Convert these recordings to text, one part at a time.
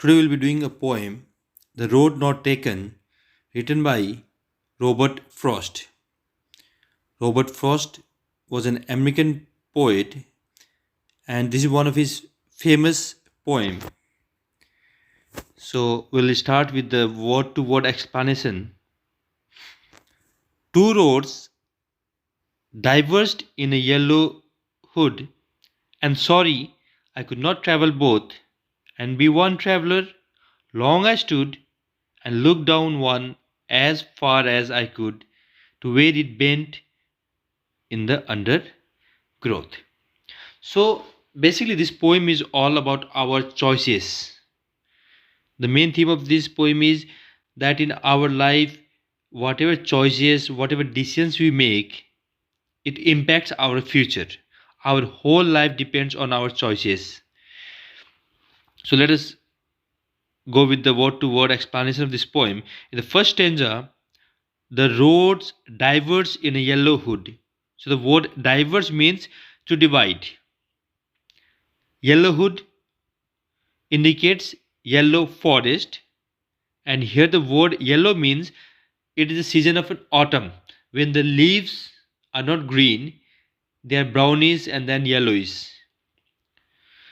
Today we'll be doing a poem, The Road Not Taken, written by Robert Frost. Robert Frost was an American poet, and this is one of his famous poem. So we'll start with the word to word explanation. Two roads diverged in a yellow hood, and sorry I could not travel both, and be one traveler. Long I stood and looked down one as far as I could to where it bent in the undergrowth. So basically, this poem is all about our choices. The main theme of this poem is that in our life, whatever choices, whatever decisions we make, it impacts our future. Our whole life depends on our choices. So let us go with the word to word explanation of this poem. In the first stanza, the roads diverge in a yellow hood. So the word diverge means to divide. Yellow hood indicates yellow forest, and here the word yellow means it is the season of an autumn when the leaves are not green, they are brownish and then yellowish.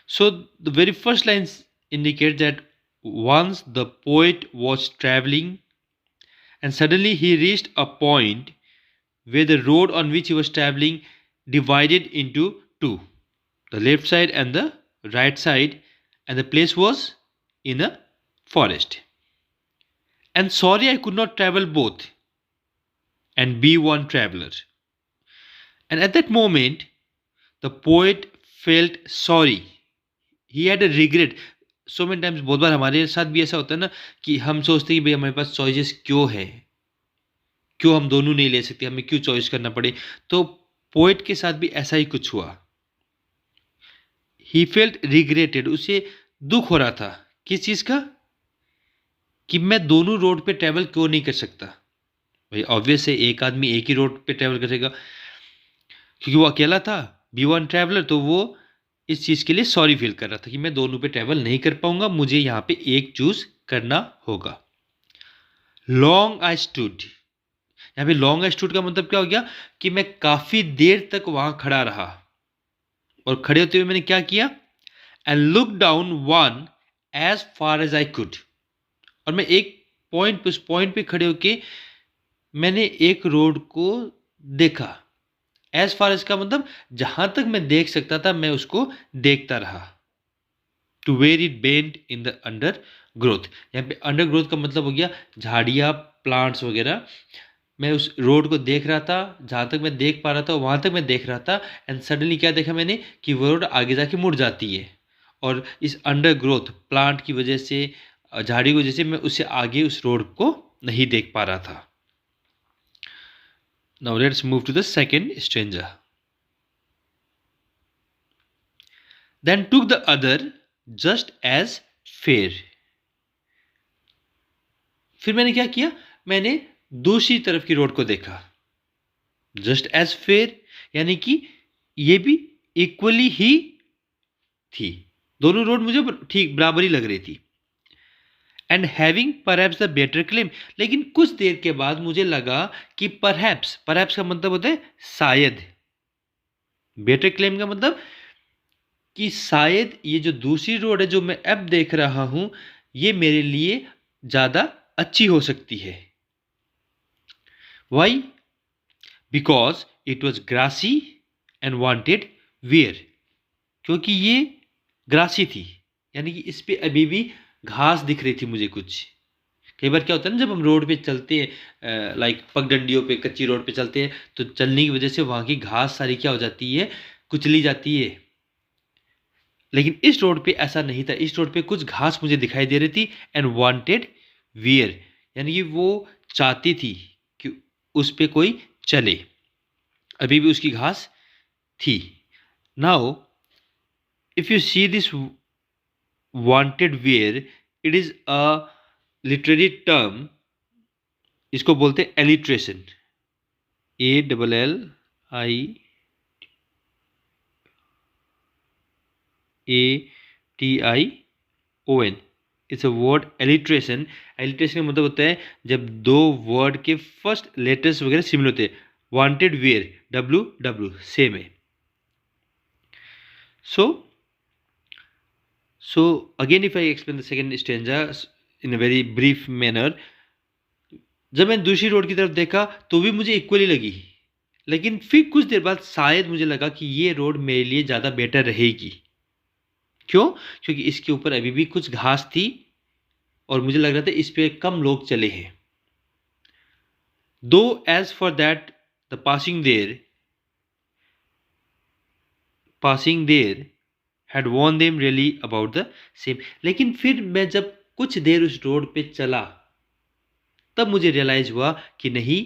So the very first lines indicate that once the poet was traveling and suddenly he reached a point where the road on which he was traveling divided into two, the left side and the right side, and the place was in a forest. And sorry I could not travel both and be one traveler. And at that moment, the poet felt sorry. He had a regret. So many times, बहुत बार हमारे साथ भी ऐसा होता है ना कि हम सोचते हैं कि भाई हमारे पास चॉइसेस क्यों है, क्यों हम दोनों नहीं ले सकते, हमें क्यों चॉइस करना पड़े. तो पोएट के साथ भी ऐसा ही कुछ हुआ. ही फेल्ट रिग्रेटेड, उसे दुख हो रहा था. किस चीज़ का? कि मैं दोनों रोड पे ट्रैवल क्यों नहीं कर सकता. भाई ऑब्वियस है, एक आदमी एक ही रोड पे ट्रैवल करेगा क्योंकि वो अकेला था, बी वन ट्रैवलर. तो वो इस चीज़ के लिए सॉरी फील कर रहा था कि मैं दोनों पे ट्रैवल नहीं कर पाऊंगा, मुझे यहाँ पे एक चूज करना होगा. लॉन्ग आई स्टूड, यहाँ पे लॉन्ग आई स्टूड का मतलब क्या हो गया कि मैं काफी देर तक वहां खड़ा रहा. और खड़े होते हुए मैंने क्या किया? And look down one as far as I could. और मैं एक पॉइंट पे, उस पॉइंट पे खड़े होके मैंने एक रोड को देखा. एज फार एज का मतलब जहां तक मैं देख सकता था मैं उसको देखता रहा. To where it bent in the undergrowth, यहाँ पे अंडर ग्रोथ का मतलब हो गया झाड़ियाँ, प्लांट्स वगैरह. मैं उस रोड को देख रहा था, जहाँ तक मैं देख पा रहा था वहाँ तक मैं देख रहा था. एंड सडनली क्या देखा मैंने कि वो रोड आगे जाके मुड़ जाती है. और इस अंडर ग्रोथ प्लांट की वजह से, झाड़ी की वजह से मैं उससे आगे उस रोड को नहीं देख पा रहा था. Now let's move to the second stanza. Then took the other just as fair. फिर मैंने क्या किया? मैंने दूसरी तरफ की रोड को देखा. जस्ट एज फेयर यानी कि ये भी इक्वली ही थी. दोनों रोड मुझे ठीक बराबर ही लग रही थी. And having perhaps the better claim, लेकिन कुछ देर के बाद मुझे लगा कि परहैप्स, परहैप्स का मतलब होता है शायद. बेटर क्लेम का मतलब कि शायद ये जो दूसरी रोड है जो मैं अब देख रहा हूं ये मेरे लिए ज्यादा अच्छी हो सकती है. Why? Because it was grassy and wanted wear. क्योंकि ये ग्रासी थी, यानी कि इस पे अभी भी घास दिख रही थी मुझे कुछ. कई बार क्या होता है ना, जब हम रोड पे चलते हैं, लाइक पगडंडियों पे, कच्ची रोड पे चलते हैं, तो चलने की वजह से वहाँ की घास सारी क्या हो जाती है, कुचली जाती है. लेकिन इस रोड पे ऐसा नहीं था. इस रोड पे कुछ घास मुझे दिखाई दे रही थी. एंड वांटेड वियर यानी कि वो चाहती थी कि उस पे कोई चले, अभी भी उसकी घास थी. Now if you see this wanted wear, it is a literary term. इसको बोलते हैं alliteration. ALLIATION, it's a word alliteration. Alliteration का मतलब होता है जब दो वर्ड के फर्स्ट लेटर्स वगैरह सिमिलर होते हैं। Wanted where, W W same है। So so again if I explain the second stanza in a very brief manner, जब मैंने दूसरी रोड की तरफ देखा तो भी मुझे इक्वली लगी, लेकिन फिर कुछ देर बाद शायद मुझे लगा कि ये रोड मेरे लिए ज़्यादा बेटर रहेगी। क्यों? क्योंकि इसके ऊपर अभी भी कुछ घास थी और मुझे लग रहा था इस पे कम लोग चले हैं। Though as for that the passing there had warned them really about the same. लेकिन फिर मैं जब कुछ देर उस रोड पे चला तब मुझे रियलाइज हुआ कि नहीं,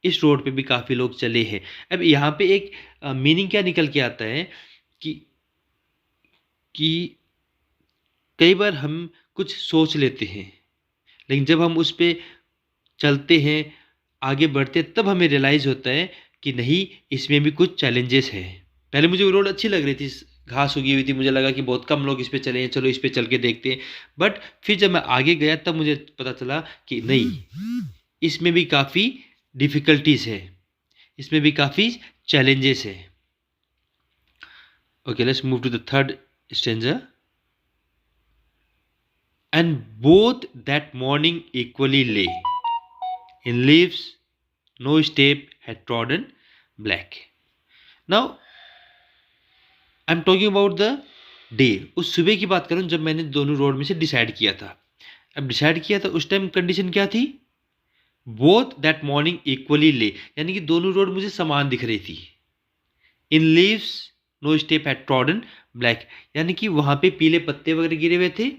इस रोड पे भी काफ़ी लोग चले हैं। अब यहाँ पे एक मीनिंग क्या निकल के आता है कि कि कई बार हम कुछ सोच लेते हैं, लेकिन जब हम उस पे चलते हैं, आगे बढ़ते हैं, तब हमें रियलाइज़ होता है कि नहीं, इसमें भी कुछ चैलेंजेस हैं। पहले मुझे वो रोड अच्छी लग रही थी, घास उगी हुई थी, मुझे लगा कि बहुत कम लोग इस पे चले हैं, चलो इस पे चल के देखते हैं। बट फिर जब मैं आगे गया तब मुझे पता चला कि नहीं, इसमें भी काफ़ी डिफ़िकल्टीज़ है, इसमें भी काफ़ी challenges है। Okay, let's move to the third stanza. And both that morning equally lay in leaves, no step had trodden black. Now I'm talking about the day. उस सुबह की बात करूं जब मैंने दोनों रोड में से डिसाइड किया था। अब डिसाइड किया था उस टाइम कंडीशन क्या थी? बोथ दैट मॉर्निंग इक्वली ले, यानी कि दोनों रोड मुझे समान दिख रही थी। In leaves no step had trodden black, यानी कि वहां पे पीले पत्ते वगैरह गिरे हुए थे।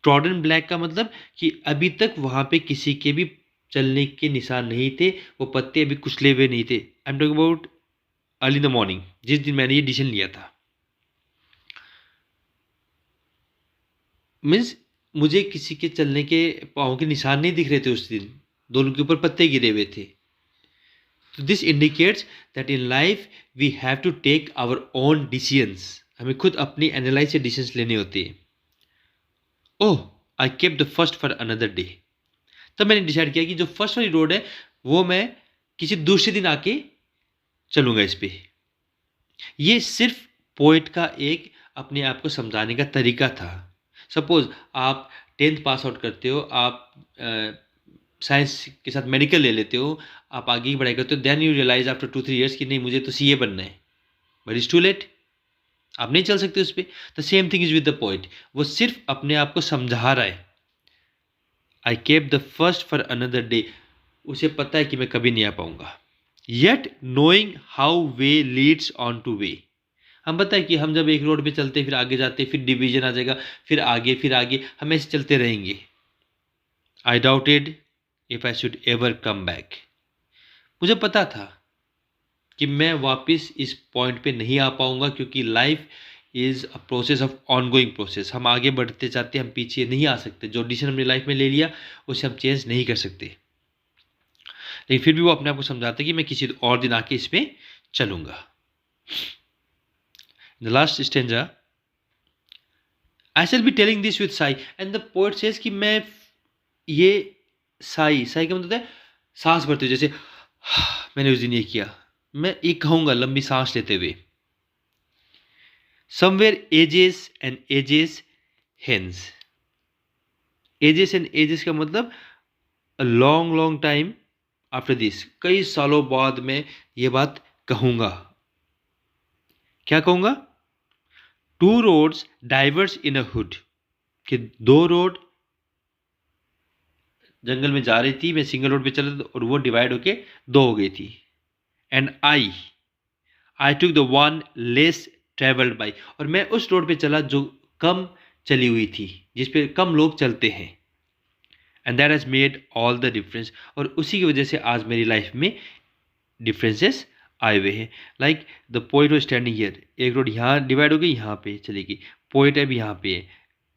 ट्रॉडन ब्लैक का मतलब कि अभी तक वहां पे किसी के भी चलने के निशान नहीं थे, वो पत्ते अभी कुचले हुए नहीं थे। I am talking about early in the morning, जिस दिन मैंने ये डिसीजन लिया था। मीन्स मुझे किसी के चलने के पाँव के निशान नहीं दिख रहे थे उस दिन, दोनों के ऊपर पत्ते गिरे हुए थे। तो this indicates that in life we have to take our own decisions, हमें खुद अपनी एनालाइज से डिसीजंस लेने होते हैं। Oh, I kept the first for another day. तब मैंने डिसाइड किया कि जो फर्स्ट वाली रोड है वो मैं किसी दूसरे दिन आके चलूंगा इस पे। ये सिर्फ पोइट का एक अपने आप को समझाने का तरीका था। सपोज आप 10th पास आउट करते हो, आप साइंस के साथ मेडिकल ले लेते हो, आप आगे की पढ़ाई करते हो, then you realise after 2-3 years कि नहीं, मुझे तो सीए बनना है, बट इट्स टू लेट, आप नहीं चल सकते उस पर। The same thing is with the poet, वो सिर्फ अपने आप को समझा रहा है। I kept the first for another day, उसे पता है कि मैं कभी नहीं आ पाऊंगा। Yet knowing how way leads on to way, हम पता है कि हम जब एक रोड पे चलते फिर आगे जाते, फिर डिवीजन आ जाएगा, फिर आगे हम ऐसे चलते रहेंगे। आई doubted if I should ever come back, मुझे पता था कि मैं वापस इस पॉइंट पे नहीं आ पाऊंगा, क्योंकि life is a process of ongoing process. हम आगे बढ़ते जाते, हम पीछे नहीं आ सकते। जो डिसीजन हमने लाइफ में ले लिया उसे हम चेंज नहीं कर सकते। लेकिन फिर भी वो अपने आप को समझाते कि मैं किसी और दिन आके इस पे चलूंगा। The last stanza, I shall be telling this with Sai, and the poet says कि मैं ये साई का मतलब है सांस भरते हुए, जैसे मैंने उस दिन ये किया, मैं ये कहूंगा लंबी सांस लेते हुए। Somewhere ages and ages hence, ages and ages का मतलब a long long time after this, कई सालों बाद मैं ये बात कहूंगा। क्या कहूंगा? Two roads diverged in a wood, कि दो रोड जंगल में जा रही थी, मैं सिंगल रोड पे चल रहा था और वो डिवाइड होके दो हो गई थी। And I took the one less travelled by, और मैं उस रोड पे चला जो कम चली हुई थी, जिस पे कम लोग चलते हैं। And that has made all the difference, और उसी की वजह से आज मेरी लाइफ में डिफरेंसेस आए हुए हैं। Like the poet was standing here, एक रोड यहाँ डिवाइड हो गई, यहाँ पे चलेगी, पोइट अब यहाँ पे है,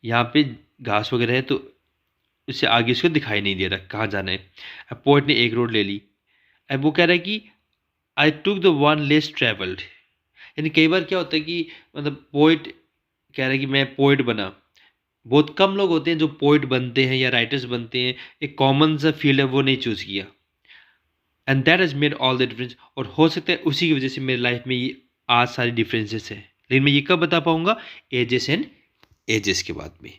यहाँ पे घास वगैरह है, तो उससे आगे उसको दिखाई नहीं दे रहा कहाँ जाना है। अब पोइट ने एक रोड ले ली, अब वो कह रहा है कि I took the one less travelled. यानी कई बार क्या होता है कि मतलब पोइट कह रहा है कि मैं पोइट बना, बहुत कम लोग होते हैं जो पोइट बनते हैं या राइटर्स बनते हैं, एक कॉमन सा फील्ड है वो नहीं चूज़ किया, and that has made all the difference. और हो सकता है उसी की वजह से मेरी लाइफ में ये आज सारी डिफरेंसेस है, लेकिन मैं ये कब बता पाऊंगा, एजेस एंड एजेस के बाद में।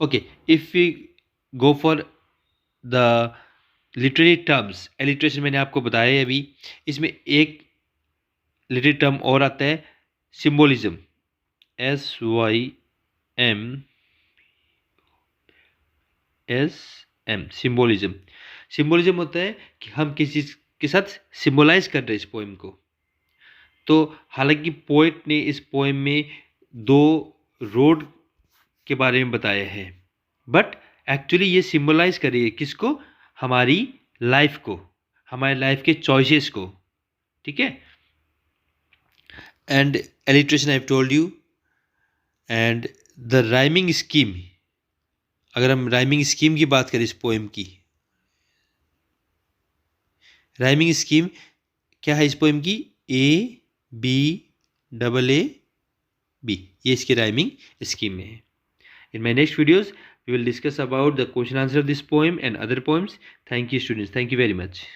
Okay, if we go for the literary terms, alliteration मैंने आपको बताया है अभी, इसमें एक लिटरेरी टर्म और आता है, सिम्बोलिज्म, SYM, सिम्बोलिज्म। सिम्बोलिज्म होता है कि हम किसी चीज़ के साथ सिम्बोलाइज कर रहे हैं इस पोएम को। तो हालांकि पोएट ने इस पोएम में दो रोड के बारे में बताया है, बट एक्चुअली ये सिम्बलाइज कर रही है किसको, हमारी लाइफ को, हमारे लाइफ के चॉइसेस को, ठीक है। And alliteration I have told you, and the rhyming scheme, अगर हम राइमिंग स्कीम की बात करें इस पोएम की, राइमिंग स्कीम क्या है इस पोएम की, A B AA B, ये इसकी राइमिंग स्कीम में है। In my next videos, we will discuss about the question answer of this poem and other poems. Thank you, students. Thank you very much.